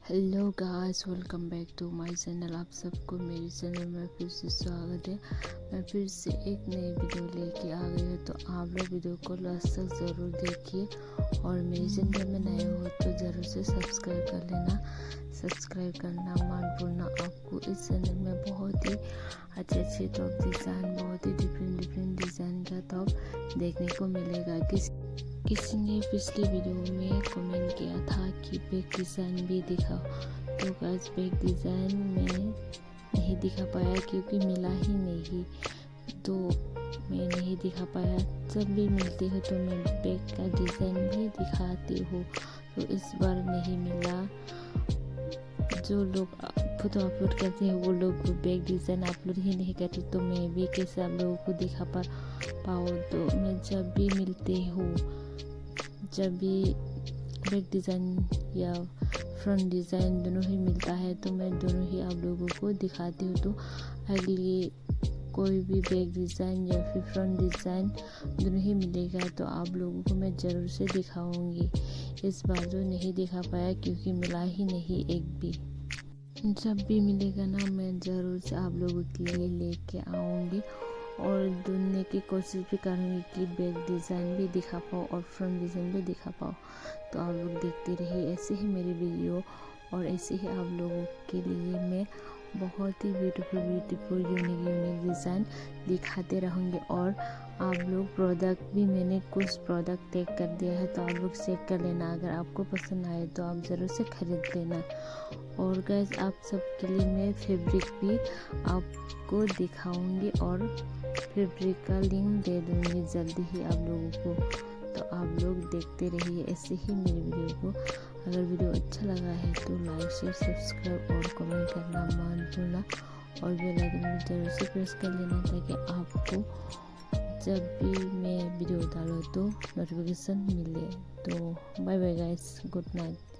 Hello guys, welcome back to my channel. आप सबको मेरे चैनल में फिर से स्वागत है। मैं फिर से एक नई वीडियो लेके आ गई हूँ, तो आप लोग वीडियो को लास्ट तक ज़रूर देखिए और मेरे चैनल में नए हो तो ज़रूर से सब्सक्राइब कर लेना। सब्सक्राइब करना मत भूलना। आपको इस चैनल में बहुत ही अच्छे टॉप डिज़ाइन, बहुत ही डिफरेंट डिज़ाइन का टॉप देखने को मिलेगा। किसी ने पिछली वीडियो में कमेंट किया था कि बैक डिज़ाइन भी दिखाओ, तो गाइस बैक डिज़ाइन में नहीं दिखा पाया क्योंकि मिला ही नहीं, तो मैं नहीं दिखा पाया। जब भी मिलती हो तो मैं बैक का डिज़ाइन भी दिखाती हूँ, तो इस बार नहीं मिला। जो लोग फोटो अपलोड करते हैं वो लोग बैक डिज़ाइन अपलोड ही नहीं करते, तो मैं भी कैसे आप लोगों को दिखा पाऊँ। तो मैं जब भी मिलती हूँ, जब भी बैक डिज़ाइन या फ्रंट डिज़ाइन दोनों ही मिलता है, तो मैं दोनों ही आप लोगों को दिखाती हूँ। तो अगली कोई भी बैक डिज़ाइन या फिर फ्रंट डिज़ाइन दोनों ही मिलेगा तो आप लोगों को मैं ज़रूर से दिखाऊंगी। इस बार जो नहीं दिखा पाया क्योंकि मिला ही नहीं एक भी। जब भी मिलेगा ना, मैं ज़रूर से आप लोगों के लिए लेके आऊँगी और ढूंढने की कोशिश भी करूँगी कि बैक डिज़ाइन भी दिखा पाओ और फ्रंट डिज़ाइन भी दिखा पाओ। तो आप लोग देखते रहिए ऐसे ही मेरी वीडियो, और ऐसे ही आप लोगों के लिए मैं बहुत ही ब्यूटीफुल यूनिक डिज़ाइन दिखाते रहूँगी। और आप लोग प्रोडक्ट भी, मैंने कुछ प्रोडक्ट टैग कर दिया है, तो आप लोग चेक कर लेना। अगर आपको पसंद आए तो आप ज़रूर से ख़रीद लेना। और गाइस आप सबके लिए मैं फैब्रिक भी आपको दिखाऊंगी और फैब्रिक का लिंक दे दूँगी जल्दी ही आप लोगों को। तो आप लोग देखते रहिए ऐसे ही मेरी वीडियो को। अगर वीडियो अच्छा लगा है तो लाइक शेयर सब्सक्राइब और कमेंट करना मत भूलना, और बेल आइकन भी जरूर से प्रेस कर लेना ताकि आपको जब भी मैं वीडियो डालूँ तो नोटिफिकेशन मिले। तो bye bye guys, good night.